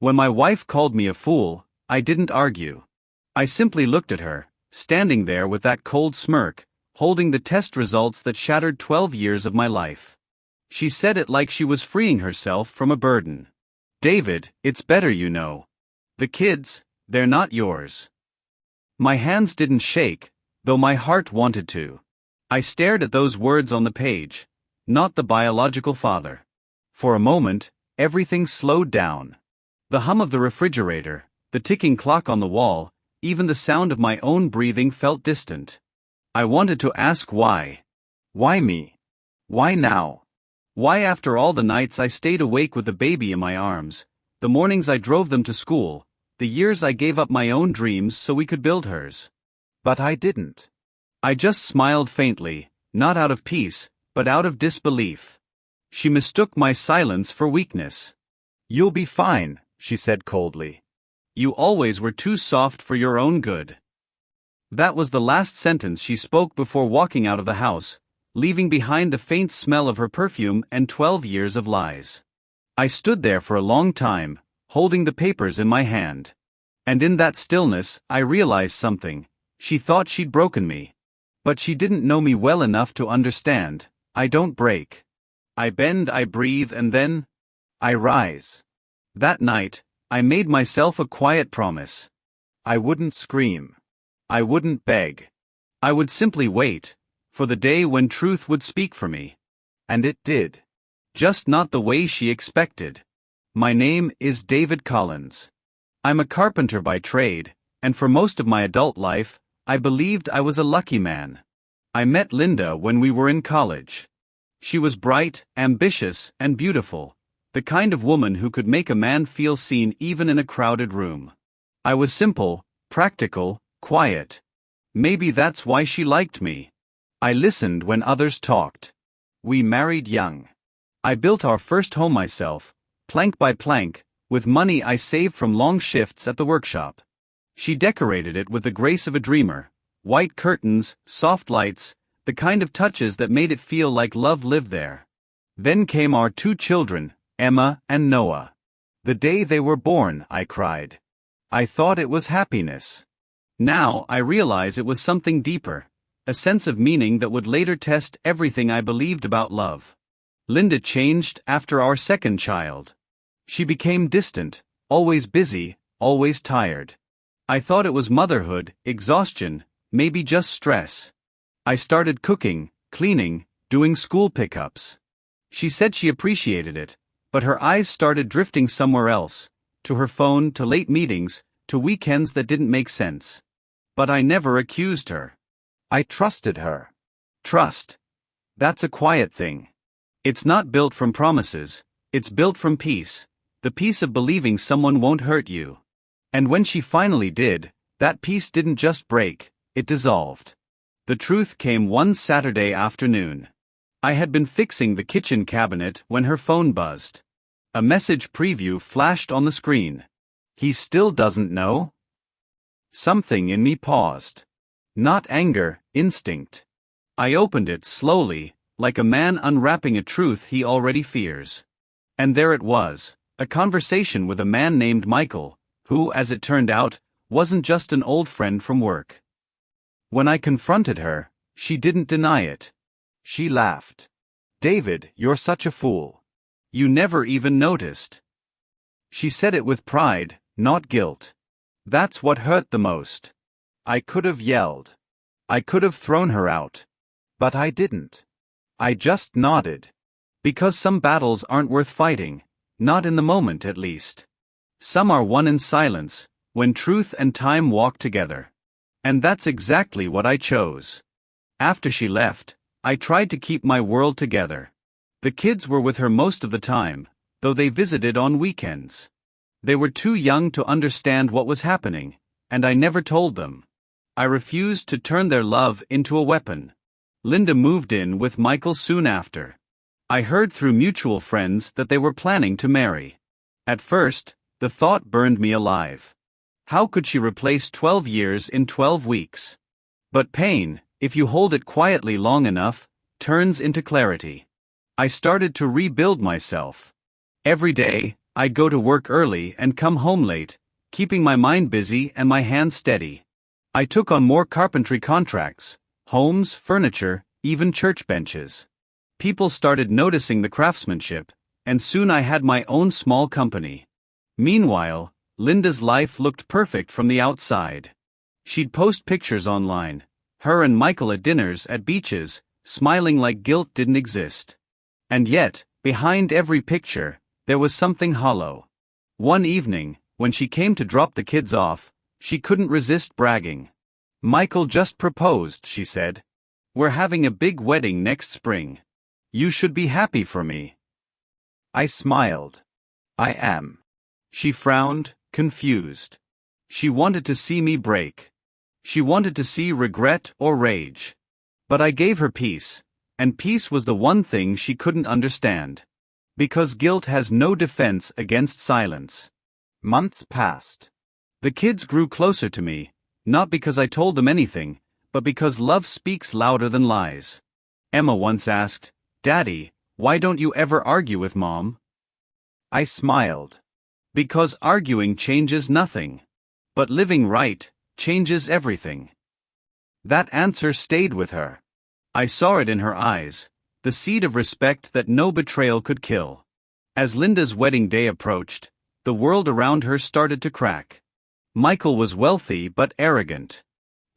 When my wife called me a fool, I didn't argue. I simply looked at her, standing there with that cold smirk, holding the test results that shattered 12 years of my life. She said it like she was freeing herself from a burden. "David, it's better you know. The kids, they're not yours." My hands didn't shake, though my heart wanted to. I stared at those words on the page, not the biological father. For a moment, everything slowed down. The hum of the refrigerator, the ticking clock on the wall, even the sound of my own breathing felt distant. I wanted to ask why. Why me? Why now? Why after all the nights I stayed awake with the baby in my arms, the mornings I drove them to school, the years I gave up my own dreams so we could build hers? But I didn't. I just smiled faintly, not out of peace, but out of disbelief. She mistook my silence for weakness. "You'll be fine," she said coldly. "You always were too soft for your own good." That was the last sentence she spoke before walking out of the house, leaving behind the faint smell of her perfume and 12 years of lies. I stood there for a long time, holding the papers in my hand. And in that stillness, I realized something. She thought she'd broken me. But she didn't know me well enough to understand. I don't break. I bend, I breathe, and then I rise. That night, I made myself a quiet promise. I wouldn't scream. I wouldn't beg. I would simply wait for the day when truth would speak for me. And it did. Just not the way she expected. My name is David Collins. I'm a carpenter by trade, and for most of my adult life, I believed I was a lucky man. I met Linda when we were in college. She was bright, ambitious, and beautiful, the kind of woman who could make a man feel seen even in a crowded room. I was simple, practical, quiet. Maybe that's why she liked me. I listened when others talked. We married young. I built our first home myself, plank by plank, with money I saved from long shifts at the workshop. She decorated it with the grace of a dreamer, white curtains, soft lights, the kind of touches that made it feel like love lived there. Then came our 2 children, Emma and Noah. The day they were born, I cried. I thought it was happiness. Now I realize it was something deeper, a sense of meaning that would later test everything I believed about love. Linda changed after our second child. She became distant, always busy, always tired. I thought it was motherhood, exhaustion, maybe just stress. I started cooking, cleaning, doing school pickups. She said she appreciated it, but her eyes started drifting somewhere else, to her phone, to late meetings, to weekends that didn't make sense. But I never accused her. I trusted her. Trust. That's a quiet thing. It's not built from promises, it's built from peace, the peace of believing someone won't hurt you. And when she finally did, that peace didn't just break, it dissolved. The truth came one Saturday afternoon. I had been fixing the kitchen cabinet when her phone buzzed. A message preview flashed on the screen. "He still doesn't know?" Something in me paused. Not anger, instinct. I opened it slowly, like a man unwrapping a truth he already fears. And there it was, a conversation with a man named Michael, who, as it turned out, wasn't just an old friend from work. When I confronted her, she didn't deny it. She laughed. "David, you're such a fool. You never even noticed." She said it with pride, not guilt. That's what hurt the most. I could have yelled. I could have thrown her out. But I didn't. I just nodded. Because some battles aren't worth fighting, not in the moment at least. Some are won in silence, when truth and time walk together. And that's exactly what I chose. After she left, I tried to keep my world together. The kids were with her most of the time, though they visited on weekends. They were too young to understand what was happening, and I never told them. I refused to turn their love into a weapon. Linda moved in with Michael soon after. I heard through mutual friends that they were planning to marry. At first, the thought burned me alive. How could she replace 12 years in 12 weeks? But pain, if you hold it quietly long enough, turns into clarity. I started to rebuild myself. Every day, I'd go to work early and come home late, keeping my mind busy and my hands steady. I took on more carpentry contracts, homes, furniture, even church benches. People started noticing the craftsmanship, and soon I had my own small company. Meanwhile, Linda's life looked perfect from the outside. She'd post pictures online, her and Michael at dinners at beaches, smiling like guilt didn't exist. And yet, behind every picture, there was something hollow. One evening, when she came to drop the kids off, she couldn't resist bragging. "Michael just proposed," she said. "We're having a big wedding next spring. You should be happy for me." I smiled. "I am." She frowned, confused. She wanted to see me break. She wanted to see regret or rage. But I gave her peace, and peace was the one thing she couldn't understand. Because guilt has no defense against silence. Months passed. The kids grew closer to me, not because I told them anything, but because love speaks louder than lies. Emma once asked, "Daddy, why don't you ever argue with Mom?" I smiled. Because arguing changes nothing. But living right changes everything. That answer stayed with her. I saw it in her eyes, the seed of respect that no betrayal could kill. As Linda's wedding day approached, the world around her started to crack. Michael was wealthy but arrogant.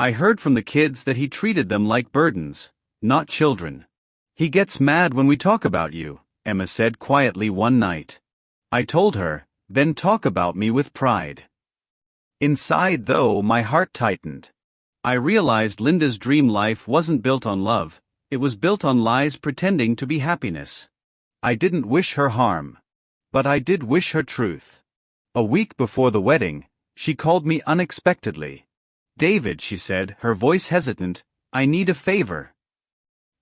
I heard from the kids that he treated them like burdens, not children. "He gets mad when we talk about you," Emma said quietly one night. I told her, "Then talk about me with pride." Inside, though, my heart tightened. I realized Linda's dream life wasn't built on love, it was built on lies pretending to be happiness. I didn't wish her harm. But I did wish her truth. A week before the wedding, she called me unexpectedly. "David," she said, her voice hesitant, "I need a favor."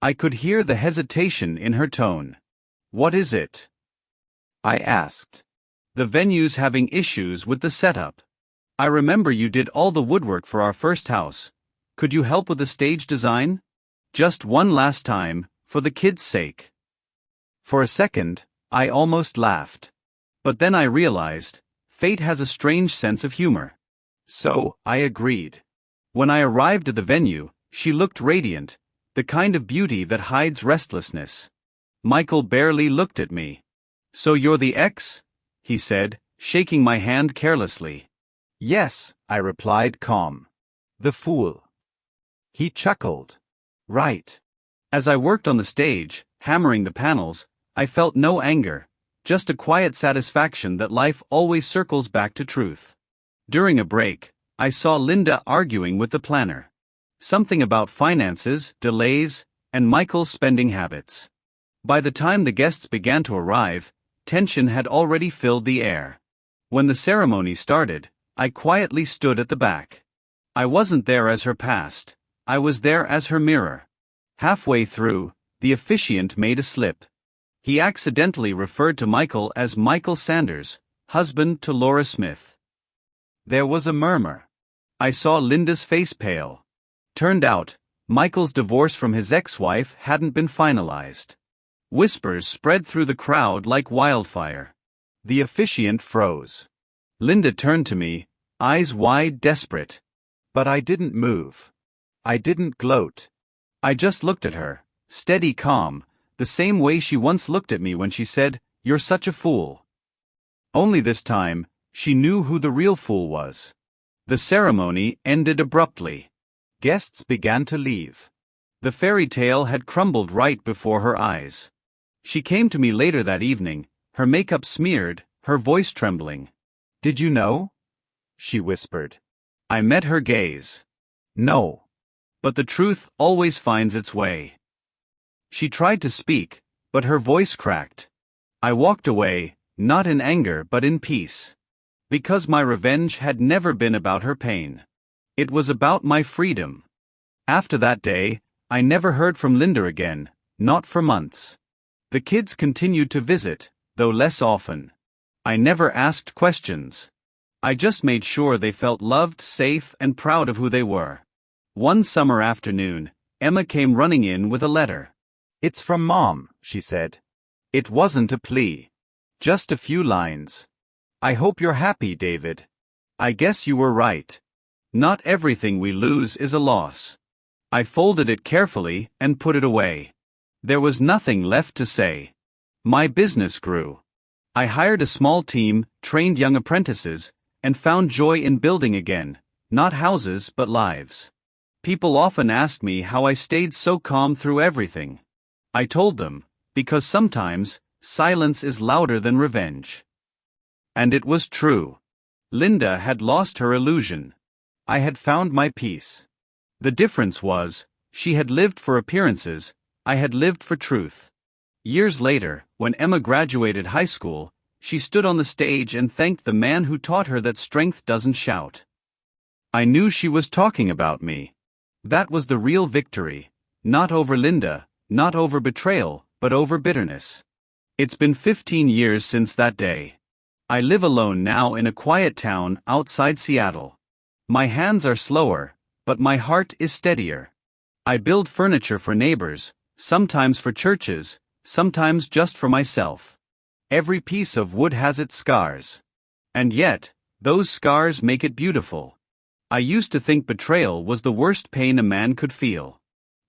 I could hear the hesitation in her tone. "What is it?" I asked. "The venue's having issues with the setup. I remember you did all the woodwork for our first house. Could you help with the stage design? Just one last time, for the kids' sake." For a second, I almost laughed. But then I realized, fate has a strange sense of humor. So, I agreed. When I arrived at the venue, she looked radiant, the kind of beauty that hides restlessness. Michael barely looked at me. "So you're the ex?" he said, shaking my hand carelessly. "Yes," I replied, calm. "The fool." He chuckled. "Right." As I worked on the stage, hammering the panels, I felt no anger, just a quiet satisfaction that life always circles back to truth. During a break, I saw Linda arguing with the planner. Something about finances, delays, and Michael's spending habits. By the time the guests began to arrive, tension had already filled the air. When the ceremony started, I quietly stood at the back. I wasn't there as her past, I was there as her mirror. Halfway through, the officiant made a slip. He accidentally referred to Michael as Michael Sanders, husband to Laura Smith. There was a murmur. I saw Linda's face pale. Turned out, Michael's divorce from his ex-wife hadn't been finalized. Whispers spread through the crowd like wildfire. The officiant froze. Linda turned to me, eyes wide, desperate. But I didn't move. I didn't gloat. I just looked at her, steady, calm, the same way she once looked at me when she said, "You're such a fool." Only this time, she knew who the real fool was. The ceremony ended abruptly. Guests began to leave. The fairy tale had crumbled right before her eyes. She came to me later that evening, her makeup smeared, her voice trembling. "Did you know?" she whispered. I met her gaze. "No." But the truth always finds its way. She tried to speak, but her voice cracked. I walked away, not in anger but in peace. Because my revenge had never been about her pain. It was about my freedom. After that day, I never heard from Linda again, not for months. The kids continued to visit, though less often. I never asked questions. I just made sure they felt loved, safe, and proud of who they were. One summer afternoon, Emma came running in with a letter. "It's from Mom," she said. It wasn't a plea. Just a few lines. I hope you're happy, David. I guess you were right. Not everything we lose is a loss. I folded it carefully and put it away. There was nothing left to say. My business grew. I hired a small team, trained young apprentices, and found joy in building again, not houses but lives. People often asked me how I stayed so calm through everything. I told them, because sometimes, silence is louder than revenge. And it was true. Linda had lost her illusion. I had found my peace. The difference was, she had lived for appearances, I had lived for truth. Years later, when Emma graduated high school, she stood on the stage and thanked the man who taught her that strength doesn't shout. I knew she was talking about me. That was the real victory, not over Linda, not over betrayal, but over bitterness. It's been 15 years since that day. I live alone now in a quiet town outside Seattle. My hands are slower, but my heart is steadier. I build furniture for neighbors, sometimes for churches, sometimes just for myself. Every piece of wood has its scars. And yet, those scars make it beautiful. I used to think betrayal was the worst pain a man could feel.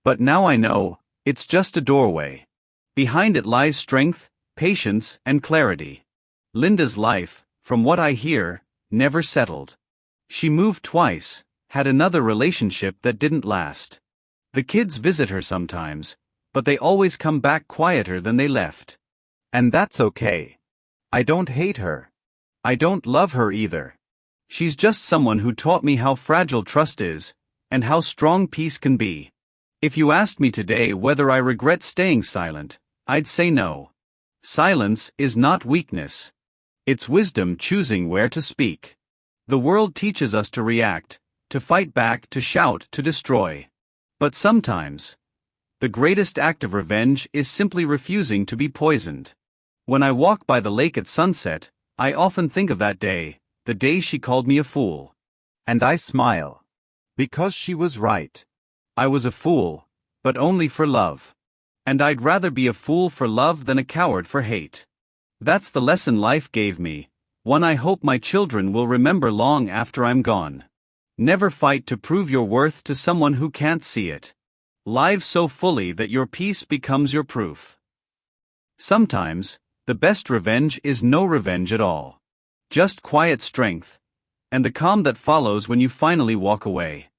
But now I know, it's just a doorway. Behind it lies strength, patience, and clarity. Linda's life, from what I hear, never settled. She moved twice, had another relationship that didn't last. The kids visit her sometimes, but they always come back quieter than they left. And that's okay. I don't hate her. I don't love her either. She's just someone who taught me how fragile trust is, and how strong peace can be. If you asked me today whether I regret staying silent, I'd say no. Silence is not weakness. It's wisdom choosing where to speak. The world teaches us to react, to fight back, to shout, to destroy. But sometimes, the greatest act of revenge is simply refusing to be poisoned. When I walk by the lake at sunset, I often think of that day, the day she called me a fool. And I smile. Because she was right. I was a fool, but only for love. And I'd rather be a fool for love than a coward for hate. That's the lesson life gave me, one I hope my children will remember long after I'm gone. Never fight to prove your worth to someone who can't see it. Live so fully that your peace becomes your proof. Sometimes, the best revenge is no revenge at all. Just quiet strength, and the calm that follows when you finally walk away.